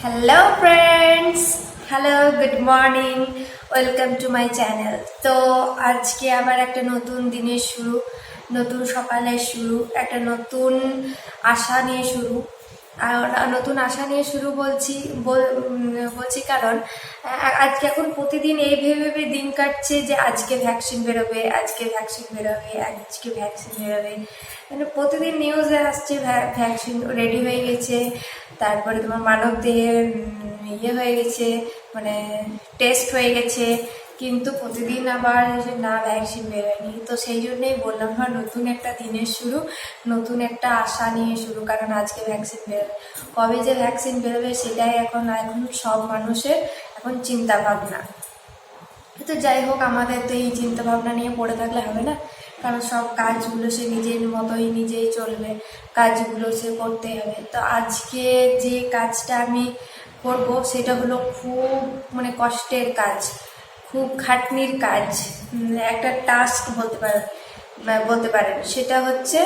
Hello friends, hello, good morning, welcome to my channel. তো আজকে আবার একটা নতুন দিনের শুরু, নতুন সকালের শুরু, একটা নতুন আশা নিয়ে শুরু। আর নতুন আশা নিয়ে শুরু বলছি কারণ আজকে এখন প্রতিদিন এই ভেবে ভেবে দিন কাটছে যে আজকে ভ্যাকসিন বেরোবে, আজকে ভ্যাকসিন বেরোবে, আজকে ভ্যাকসিন বেরোবে। মানে প্রতিদিন নিউজে আসছে ভ্যাকসিন রেডি হয়ে গেছে, তারপরে তোমার মানব দেহে ইয়ে হয়ে গেছে, মানে টেস্ট হয়ে গেছে, কিন্তু প্রতিদিন আবার না ভ্যাকসিন বেরোয়নি। তো সেই জন্যই বললাম নতুন একটা দিনের শুরু, নতুন একটা আশা নিয়ে শুরু। কারণ আজকে ভ্যাকসিন বেরোবে, কবে যে ভ্যাকসিন বেরোবে সেটাই এখন সব মানুষের এখন চিন্তা ভাবনা। তো যাই হোক, আমাদের তো এই চিন্তা ভাবনা নিয়ে পড়ে থাকলে হবে না, কারণ সব কাজগুলো সে নিজের মতোই নিজেই চলবে, কাজগুলো সে করতেই হবে। তো আজকে যে কাজটা আমি করব সেটা হলো খুব কষ্টের কাজ, খুব খাটনির কাজ, একটা টাস্ক বলতে পারেন। সেটা হচ্ছে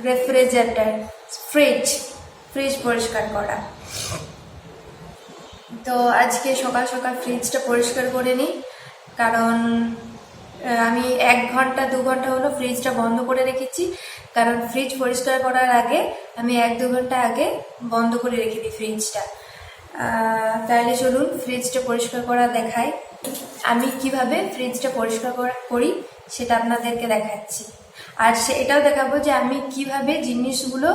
রেফ্রিজারেটর, ফ্রিজ পরিষ্কার করা। তো আজকে সকাল সকাল ফ্রিজটা পরিষ্কার করে নিই, কারণ আমি 1-2 ঘন্টা হলো ফ্রিজটা বন্ধ করে রেখেছি। কারণ ফ্রিজ পরিষ্কার করার আগে আমি 1-2 ঘন্টা আগে বন্ধ করে রেখে দিই ফ্রিজটা। তাহলে চলুন ফ্রিজটা পরিষ্কার করা দেখাই। আমি কিভাবে ফ্রিজটা পরিষ্কার করি সেটা আপনাদেরকে দেখাচ্ছি। আর এটাও দেখাবো যে আমি কিভাবে জিনিসগুলো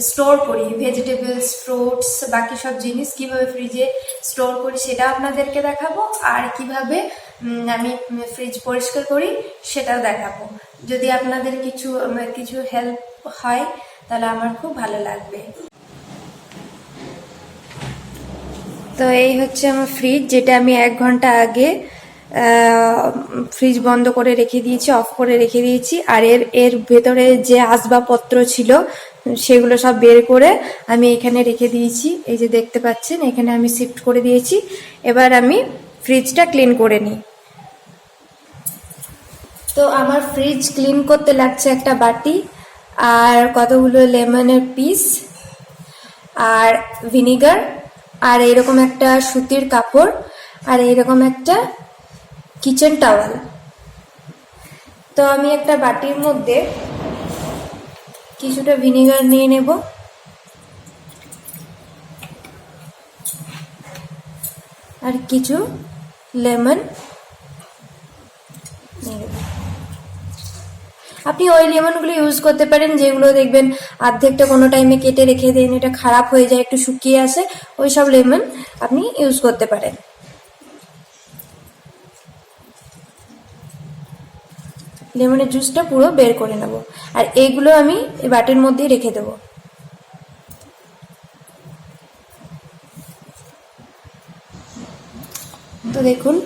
স্টোর করি, ভেজিটেবলস, ফ্রুটস, বাকি সব জিনিস কিভাবে ফ্রিজে স্টোর করি সেটা আপনাদেরকে দেখাবো। আর কিভাবে আমি ফ্রিজ পরিষ্কার করি সেটাও দেখাবো। যদি আপনাদের কিছু হেল্প হয় তাহলে আমার খুব ভালো লাগবে। তো এই হচ্ছে আমার ফ্রিজ, যেটা আমি 1 ঘন্টা আগে ফ্রিজ বন্ধ করে রেখে দিয়েছি, অফ করে রেখে দিয়েছি। আর এর ভেতরে যে আসবাবপত্র ছিল সেগুলো সব বের করে আমি এখানে রেখে দিয়েছি। এই যে দেখতে পাচ্ছেন, এখানে আমি শিফট করে দিয়েছি। এবার আমি ফ্রিজটা ক্লিন করে নিই। তো আমার ফ্রিজ ক্লিন করতে লাগছে একটা বাটি, আর কতগুলো লেমনের পিস, আর ভিনিগার, আর এইরকম একটা সুতির কাপড়, আর এইরকম একটা কিচেন টাওয়াল। তো আমি একটা বাটির মধ্যে কিছুটা ভিনিগার নিয়ে নেব, আর কিছু লেমন নিয়ে নেব। আপনি ওই লেমনগুলো ইউজ করতে পারেন যেগুলো দেখবেন অর্ধেকটা কোনো টাইমে কেটে রেখে দেন, এটা খারাপ হয়ে যায়, একটু শুকিয়ে আসে, ওই সব লেমন আপনি ইউজ করতে পারেন। লেমনের জুসটা পুরো বের করে নেব, আর এইগুলো আমি এই বাটির মধ্যেই রেখে দেব। তো দেখুন,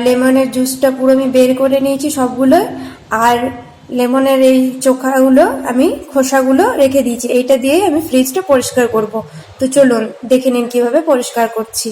লেমনের জুসটা পুরো আমি বের করে নিয়েছি সবগুলো, আর লেমনের এই চোখাগুলো আমি খোসাগুলো রেখে দিয়েছি। এইটা দিয়েই আমি ফ্রিজটা পরিষ্কার করব। তো চলুন দেখে নিন কিভাবে পরিষ্কার করছি।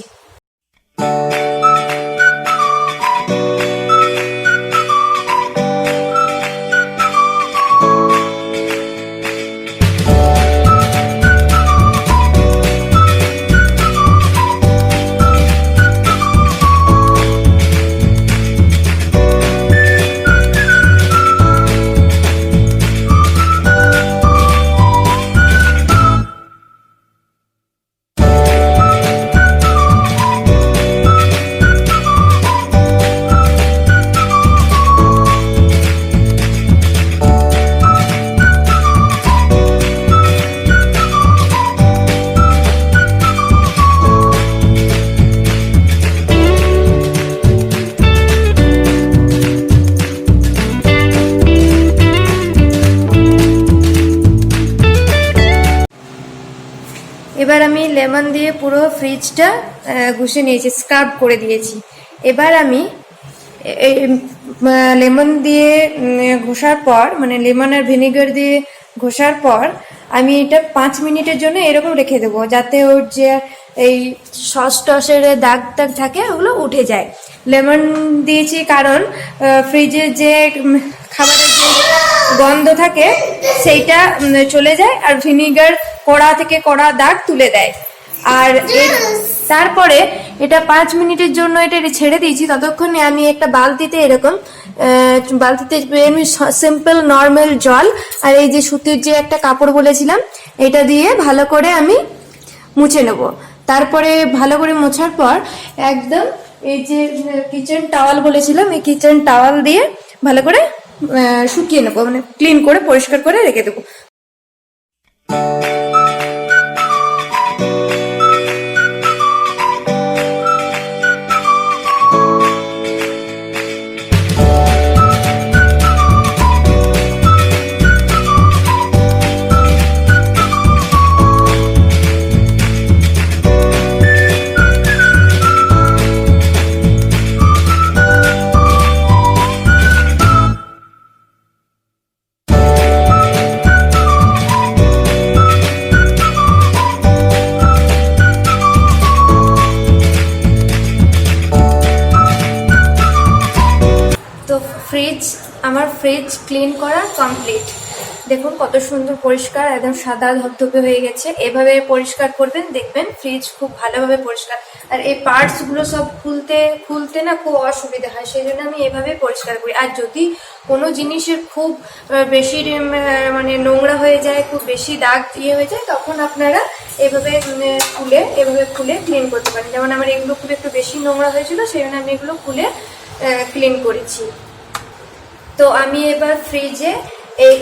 এবার আমি লেমন দিয়ে পুরো ফ্রিজটা ঘষে নিয়েছি, স্ক্রাব করে দিয়েছি। এবার আমি লেমন দিয়ে ঘষার পর, লেমন আর ভিনেগার দিয়ে ঘষার পর আমি এটা 5 মিনিটের জন্য এরকম রেখে দেবো, যাতে ওর যে এই সস টসের দাগ থাকে ওগুলো উঠে যায়। লেমন দিয়েছি কারণ ফ্রিজে যে খাবারের যে গন্ধ থাকে সেইটা চলে যায়, আর ভিনিগার কড়া থেকে কড়া দাগ তুলে দেয়। আর তারপরে এটা 5 মিনিটের জন্য এটা ছেড়ে দিয়েছি। ততক্ষণে আমি একটা বালতিতে এরকম বালতিতে আমি সিম্পল নর্মাল জল আর এই যে সুতির যে একটা কাপড় বলেছিলাম এটা দিয়ে ভালো করে আমি মুছে নেব। তারপরে ভালো করে মোছার পর একদম এই যে কিচেন টাওয়াল বলেছিলাম এই কিচেন টাওয়াল দিয়ে ভালো করে শুকিয়ে নেবো, মানে ক্লিন করে পরিষ্কার করে রেখে দেবো। আমার ফ্রিজ ক্লিন করা কমপ্লিট। দেখুন কত সুন্দর পরিষ্কার, একদম সাদা ধবধবে হয়ে গেছে। এভাবে পরিষ্কার করবেন, দেখবেন ফ্রিজ খুব ভালোভাবে পরিষ্কার। আর এই পার্টসগুলো সব খুলতে না খুব অসুবিধা হয়, সেই জন্য আমি এভাবে পরিষ্কার করি। আর যদি কোনো জিনিসের খুব বেশি মানে নোংরা হয়ে যায়, খুব বেশি দাগ দিয়ে হয়ে যায়, তখন আপনারা এভাবে খুলে ক্লিন করতে পারেন। যেমন আমার এগুলো খুব একটু বেশি নোংরা হয়েছিল, সেই জন্য আমি এগুলো খুলে ক্লিন করেছি। তো আমি এবার ফ্রিজে এই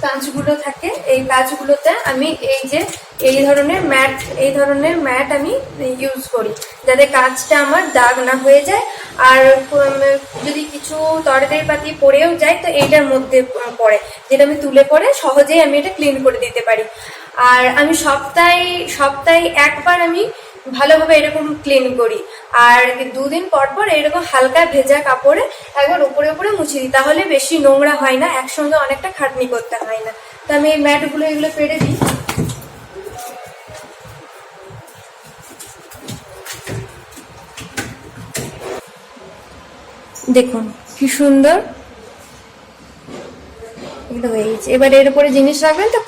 কাঁচগুলো থাকে, এই কাঁচগুলোতে আমি এই ধরনের ম্যাট আমি ইউজ করি, যাতে কাঁচটা আমার দাগ না হয়ে যায়। আর যদি কিছু তরকারি পাতি পড়েও যায় তো এইটার মধ্যে পড়ে, যেটা আমি তুলে করে সহজেই আমি এটা ক্লিন করে দিতে পারি। আর আমি সপ্তাহে একবার আমি ভালোভাবে এরকম ক্লিন করি। আর 2 দিন পর পর এরকম হালকা ভেজা কাপড়ে একবার উপরে মুছে দিই, তাহলে বেশি নোংরা হয় না, একসঙ্গে অনেকটা খাটনি করতে হয় না। তো আমি এই ম্যাটগুলো এগুলো পেরে দিই। দেখুন কি সুন্দর এগুলো হয়ে গেছে। এবার এর উপরে জিনিস রাখবেন তো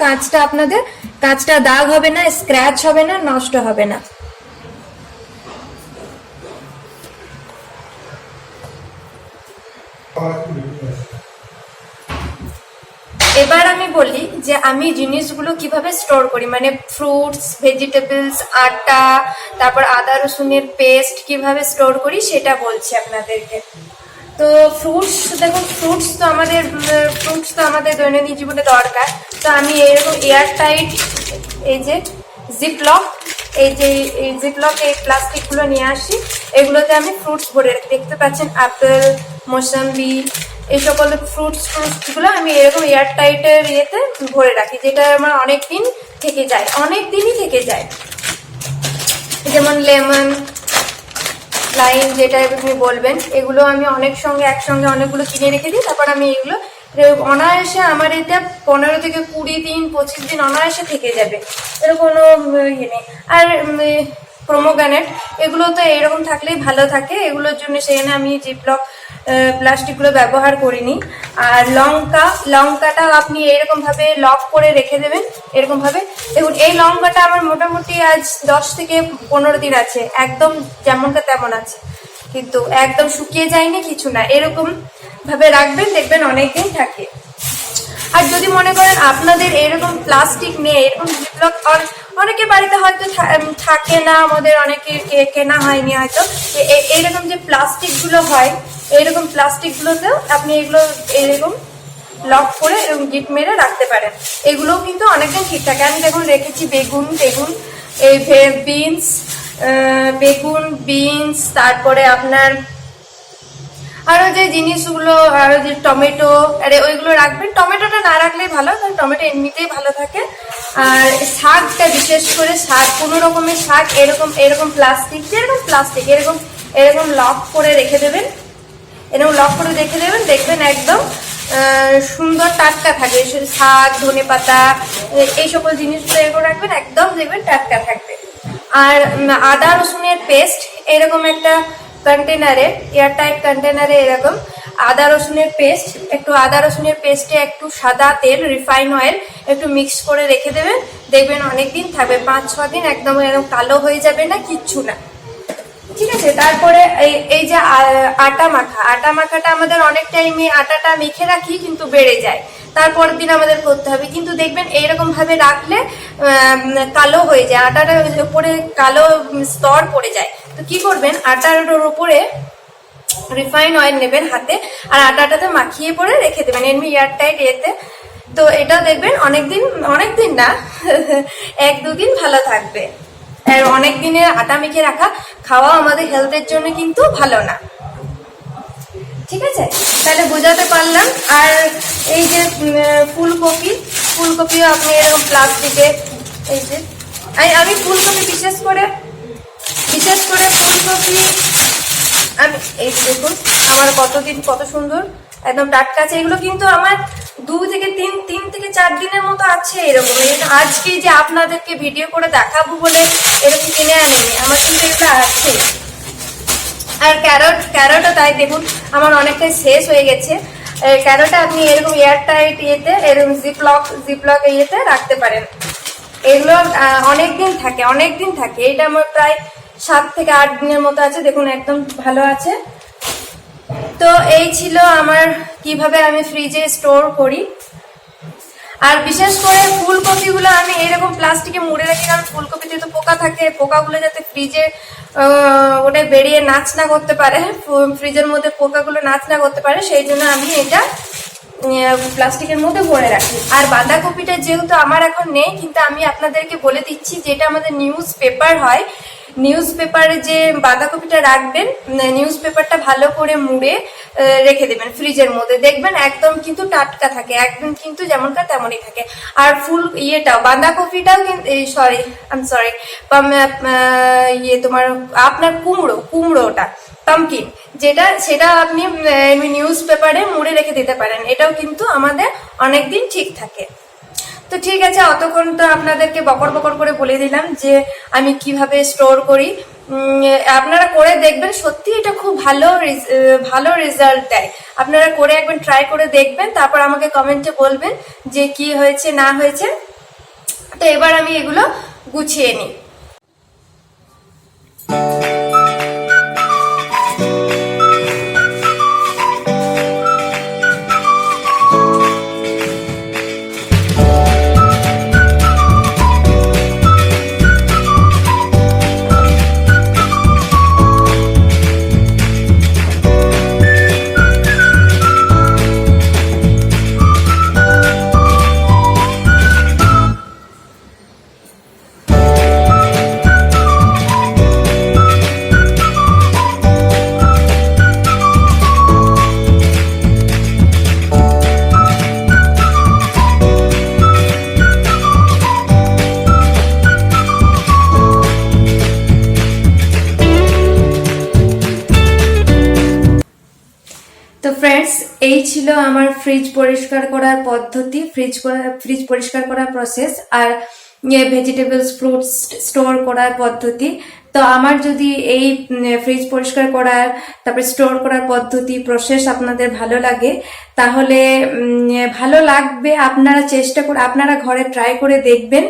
কাঁচটা দাগ হবে না, স্ক্র্যাচ হবে না, নষ্ট হবে না। এবার আমি বলি যে আমি জিনিসগুলো কিভাবে স্টোর করি, মানে ফ্রুটস, ভেজিটেবলস, আটা, তারপর আদা রসুনের পেস্ট কিভাবে স্টোর করি সেটা বলছি আপনাদেরকে। তো দেখুন ফ্রুটস তো আমাদের দৈনন্দিন জীবনে দরকার। তো আমি এরকম এয়ার টাইট এই জিপলক এই প্লাস্টিকগুলো নিয়ে আসি, এগুলোতে আমি ফ্রুটস ভরে রাখি। দেখতে পাচ্ছেন আপেল, মোসাম্বি, এই সকল ফ্রুটসগুলো আমি এরকম এয়ার টাইটের ইয়েতে ভরে রাখি, যেটা আমার অনেক দিনই থেকে যায়। যেমন লেমন, লাইম, যেটা আপনি বলবেন, এগুলো আমি একসঙ্গে অনেকগুলো কিনে রেখে দিই। তারপর আমি এগুলো অনায়াসে আমার এটা 15 থেকে 20 দিন 25 দিন অনায়াসে থেকে যাবে, এর কোনো ইয়ে নেই। আর প্রোমোগ্রানেট এগুলো তো এরকম থাকলেই ভালো থাকে, এগুলোর জন্য সেখানে আমি জিপলক প্লাস্টিকগুলো ব্যবহার করিনি। আর লঙ্কাটা আপনি এরকম ভাবে লক করে রেখে দেবেন, এরকম ভাবে। দেখুন এই লঙ্কাটা আমার মোটামুটি আজ 10 থেকে 15 দিন আছে, একদম যেমনটা তেমন আছে, কিন্তু একদম শুকিয়ে যায়নি, কিছু না। এরকম ভাবে রাখবেন, দেখবেন অনেকদিন থাকে। আর যদি মনে করেন আপনাদের এরকম প্লাস্টিক নেই, এরকম জিপলক অনেকের বাড়িতে হয়তো থাকে না, আমাদের অনেকে কেনা হয়নি হয়তো, এইরকম যে প্লাস্টিকগুলো হয়, এইরকম প্লাস্টিকগুলোতেও আপনি এগুলো এরকম লক করে এরকম জিপ মেরে রাখতে পারেন, এগুলোও কিন্তু অনেকদিন ঠিক থাকে। আমি দেখুন রেখেছি বেগুন, এই বিনস, তারপরে আপনার আরো যে জিনিসগুলো, আরো যে টমেটো, ওইগুলো রাখবেন। টমেটোটা না রাখলেই ভালো, কারণ টমেটো এমনিতেই ভালো থাকে। আর শাকটা, বিশেষ করে শাক, কোনো রকমের শাক এরকম প্লাস্টিক এরকম লক করে রেখে দেবেন, দেখবেন একদম সুন্দর টাটকা থাকে। শাক, ধনে পাতা, এই সকল জিনিসগুলো এরকম রাখবেন, একদম দেখবেন টাটকা থাকবে। আর আদা রসুনের পেস্ট এরকম একটা কন্টেনারে, এয়ারটাইট কন্টেনারে এরকম আদা রসুনের পেস্ট, একটু আদা রসুনের পেস্টে একটু সাদা তেল, রিফাইন অয়েল একটু মিক্স করে রেখে দেবেন, দেখবেন অনেকদিন থাকবে, 5-6 দিন একদম এরকম কালো হয়ে যাবে না, কিচ্ছু না। ঠিক আছে, তারপরে এই যে আটা মাখাটা আমাদের অনেক টাইমে আটাটা মেখে রাখি কিন্তু বেড়ে যায়, তারপরের দিন আমাদের করতে হবে, কিন্তু দেখবেন এইরকম ভাবে রাখলে কালো হয়ে যায়, আটাটার উপরে কালো স্তর পড়ে যায়। তো কি করবেন, আটার উপরে রিফাইন অয়েল নেবেন হাতে, আর আটাটাতে মাখিয়ে পরে রেখে দেবেন এমনি এয়ারটাইট এতে। তো এটা দেখবেন অনেকদিন না 1-2 দিন ভালো থাকবে। আর অনেক দিনের আটা মেখে রাখা খাওয়া আমাদের হেলথের জন্য কিন্তু ভালো না। ঠিক আছে, তাহলে বোঝাতে পারলাম। আর এই যে ফুলকপিও আপনি এরকম প্লাস্টিকে, এই যে আমি ফুলকপি বিশেষ করে ফুলকপি আমি এই দেখুন আমার কত সুন্দর একদম টাটকা আছে। এগুলো কিন্তু আমার 2 থেকে 3 থেকে 4 দিনের মতো আছে এরকম। আজকে যে আপনাদেরকে ভিডিও করে দেখাবো বলে এরকম কিনে আনেনি, আমার কিন্তু এগুলো আছে। আর ক্যারটও তাই, দেখুন আমার অনেকটাই শেষ হয়ে গেছে। ক্যারটটা আপনি এরকম এয়ারটাইট ইয়েতে, এরকম জিপলক ইয়েতে রাখতে পারেন। এগুলো অনেক দিন থাকে। এটা আমার প্রায় 7 থেকে 8 দিনের মতো আছে, দেখুন একদম ভালো আছে। তো এই ছিল আমার কিভাবে আমি ফ্রিজে স্টোর করি। আর বিশেষ করে ফুলকপিগুলো আমি এরকম প্লাস্টিকে মুড়ে রাখি, কারণ ফুলকপিতে তো পোকা থাকে, পোকাগুলো যাতে ফ্রিজে ওটা বেরিয়ে নাচ না করতে পারে, ফ্রিজের মধ্যে পোকাগুলো নাচ না করতে পারে, সেই জন্য আমি এটা প্লাস্টিকের মধ্যে ভরে রাখি। আর বাঁধাকপিটা যেহেতু আমার এখন নেই, কিন্তু আমি আপনাদেরকে বলে দিচ্ছি, যেটা আমাদের নিউজ পেপার হয়, নিউজ পেপারে যে বাঁধাকপিটা রাখবেন, নিউজ পেপারটা ভালো করে মুড়ে রেখে দেবেন ফ্রিজের মধ্যে, দেখবেন একদম কিন্তু টাটকা থাকে, একদম কিন্তু যেমনকার তেমনই থাকে। আর বাঁধাকপিটাও কিন্তু তোমার আপনার কুমড়োটা পামকিন সেটা আপনি নিউজ পেপারে মুড়ে রেখে দিতে পারেন, এটাও কিন্তু আমাদের অনেকদিন ঠিক থাকে। তো ঠিক আছে, অতক্ষণ তো আপনাদেরকে বকর করে বলে দিলাম যে আমি কিভাবে স্টোর করি। আপনারা করে দেখবেন, সত্যি এটা খুব ভালো রেজাল্ট দেয়। আপনারা করে একবার ট্রাই করে দেখবেন, তারপর আমাকে কমেন্টে বলবেন যে কি হয়েছে না হয়েছে। তো এবার আমি এগুলো গুছিয়ে নিই। তো ফ্রেন্ডস, এই ছিল আমার ফ্রিজ পরিষ্কার করার পদ্ধতি, ফ্রিজ পরিষ্কার করার প্রসেস, আর ভেজিটেবলস ফ্রুটস স্টোর করার পদ্ধতি। তো আমার যদি এই ফ্রিজ পরিষ্কার করার, তারপরে স্টোর করার পদ্ধতি প্রসেস আপনাদের ভালো লাগে, তাহলে ভালো লাগবে, আপনারা ঘরে ট্রাই করে দেখবেন,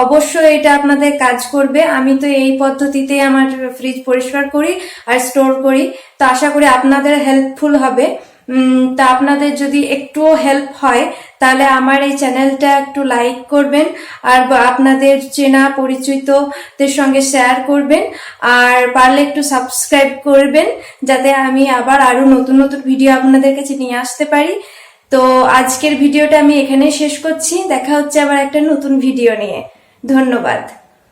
অবশ্যই এটা আপনাদের কাজ করবে। আমি তো এই পদ্ধতিতে আমার ফ্রিজ পরিষ্কার করি আর স্টোর করি, তো আশা করি আপনাদের হেল্পফুল হবে। তা আপনাদের যদি একটুও হেল্প হয়, তাহলে আমার এই চ্যানেলটা একটু লাইক করবেন, আর আপনাদের চেনা পরিচিতদের সঙ্গে শেয়ার করবেন, আর পারলে একটু সাবস্ক্রাইব করবেন, যাতে আমি আবার আরো নতুন ভিডিও আপনাদের কাছে নিয়ে আসতে পারি। তো আজকের ভিডিওটা আমি এখানে শেষ করছি, দেখা হচ্ছে আবার একটা নতুন ভিডিও নিয়ে। ধন্যবাদ।